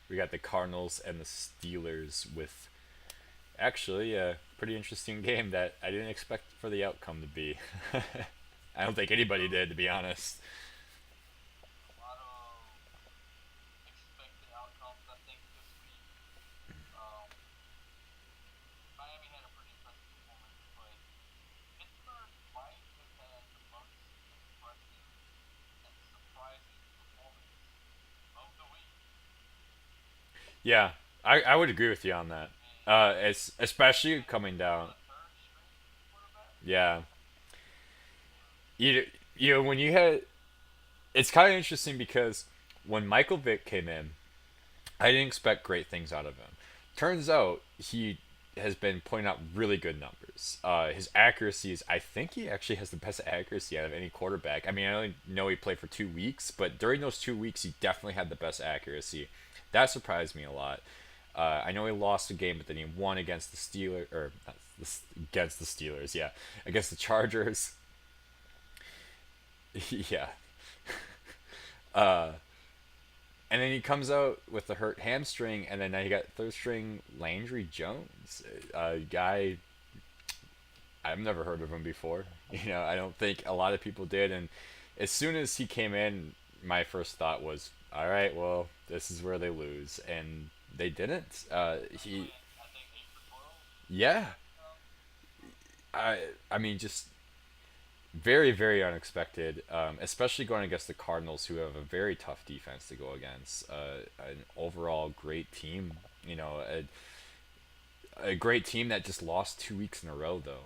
We got the Cardinals and the Steelers with actually a pretty interesting game that I didn't expect for the outcome to be. I don't think anybody did, to be honest. Yeah, I would agree with you on that. It's especially coming down. Yeah, you when you had it's kind of interesting because when Michael Vick came in, I didn't expect great things out of him. Turns out he has been putting out really good numbers. His accuracy is, I think he actually has the best accuracy out of any quarterback. I mean, I only know he played for 2 weeks, but during those 2 weeks, he definitely had the best accuracy. That surprised me a lot. I know he lost a game, but then he won against the Steelers, or not against the Steelers, yeah, against the Chargers. Yeah. And then he comes out with the hurt hamstring, and then now you got third string Landry Jones, a guy I've never heard of him before. I don't think a lot of people did. And as soon as he came in, my first thought was, all right, well, this is where they lose, and they didn't. Yeah, I mean, just very, very unexpected, especially going against the Cardinals, who have a very tough defense to go against. An overall great team, a great team that just lost 2 weeks in a row, though.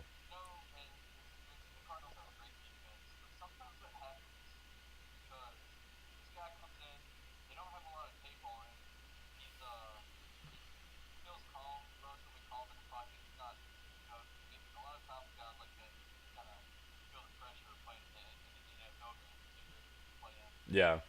Yeah.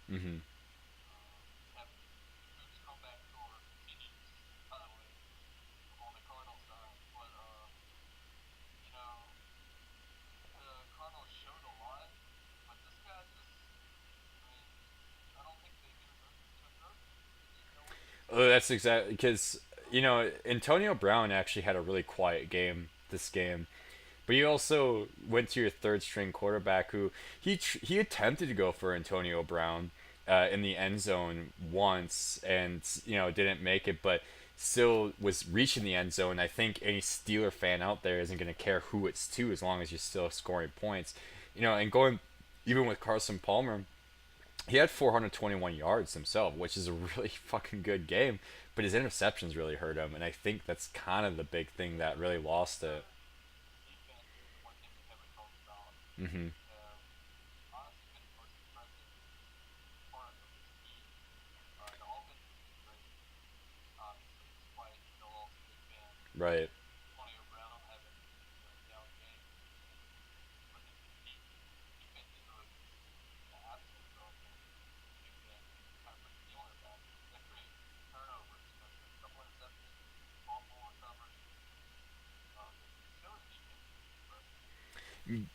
Hmm. Oh, that's exactly because Antonio Brown actually had a really quiet game this game, but you also went to your third string quarterback who he attempted to go for Antonio Brown in the end zone once and didn't make it, but still was reaching the end zone. I think any Steeler fan out there isn't going to care who it's to as long as you're still scoring points. And going even with Carson Palmer, he had 421 yards himself, which is a really fucking good game. But his interceptions really hurt him, and I think that's kind of the big thing that really lost it. Hmm. Right.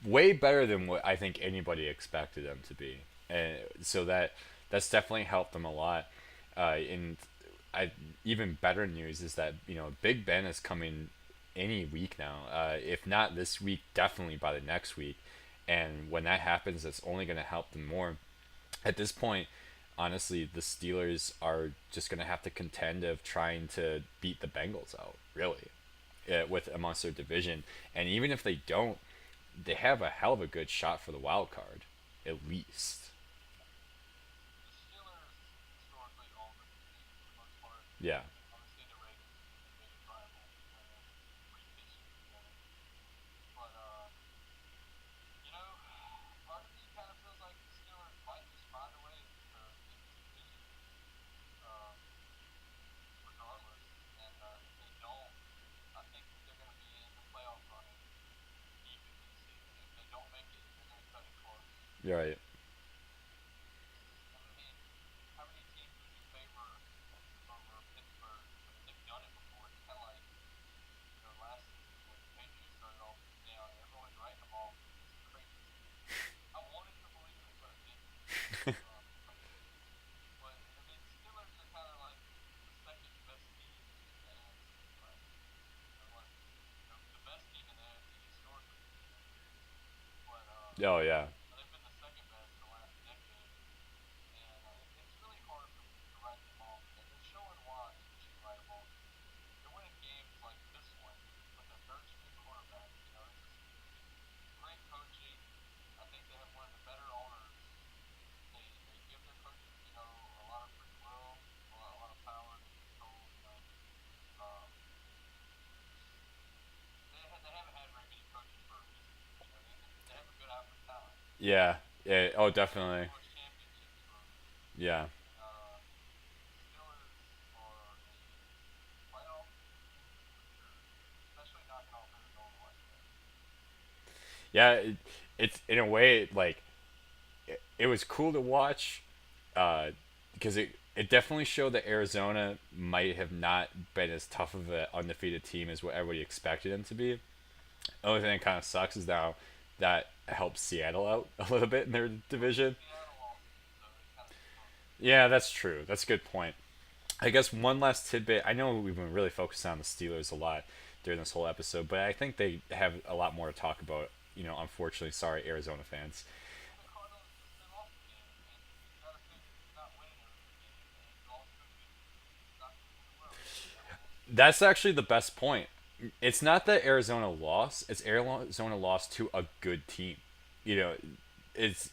Way better than what I think anybody expected him to be, and so that's definitely helped them a lot. And I even better news is that Big Ben is coming any week now. If not this week, definitely by the next week. And when that happens, it's only going to help them more. At this point, honestly, the Steelers are just going to have to contend of trying to beat the Bengals out, really, with amongst their division. And even if they don't, they have a hell of a good shot for the wild card, at least. Yeah. You're right. Oh yeah. Yeah. Yeah. Oh, definitely. Yeah. Yeah. It's in a way like it was cool to watch, because it definitely showed that Arizona might have not been as tough of an undefeated team as what everybody expected them to be. The only thing that kind of sucks is now that helps Seattle out a little bit in their division. Yeah, that's true. That's a good point. I guess one last tidbit. I know we've been really focused on the Steelers a lot during this whole episode, but I think they have a lot more to talk about. Unfortunately, sorry, Arizona fans. That's actually the best point. It's not that Arizona lost; it's Arizona lost to a good team. You know, it's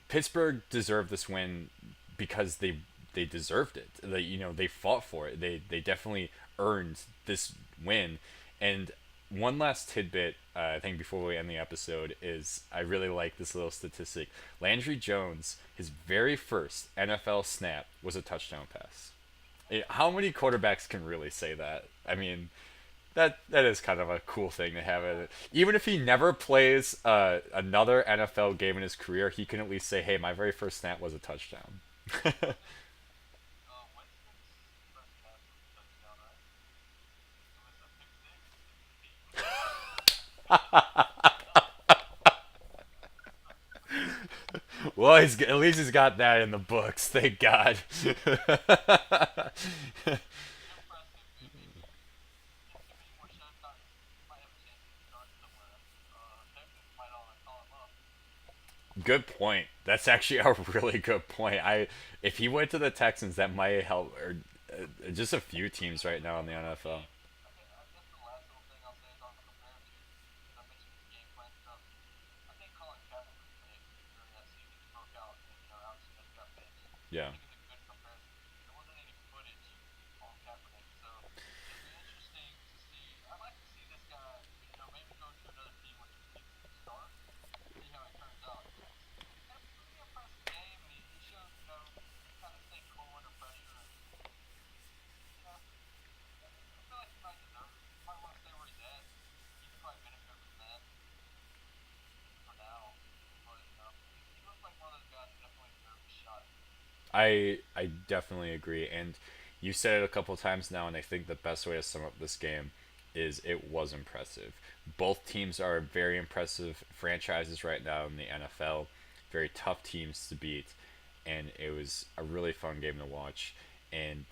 Pittsburgh deserved this win because they deserved it. They fought for it. They definitely earned this win. And one last tidbit, I think before we end the episode, is I really like this little statistic. Landry Jones, his very first NFL snap was a touchdown pass. How many quarterbacks can really say that? I mean, that is kind of a cool thing to have it. Even if he never plays another NFL game in his career, he can at least say, "Hey, my very first snap was a touchdown." Well, at least he's got that in the books. Thank God. Good point. That's actually a really good point. If he went to the Texans, that might help, or just a few teams right now in the NFL. Yeah. I definitely agree, and you said it a couple times now, and I think the best way to sum up this game is it was impressive. Both teams are very impressive franchises right now in the NFL, very tough teams to beat, and it was a really fun game to watch. And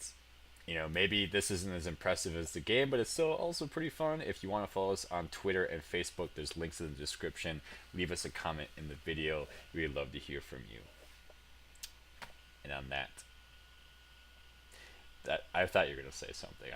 maybe this isn't as impressive as the game, but it's still also pretty fun. If you want to follow us on Twitter and Facebook, there's links in the description. Leave us a comment in the video. We'd love to hear from you. And on that, I thought you were gonna say something.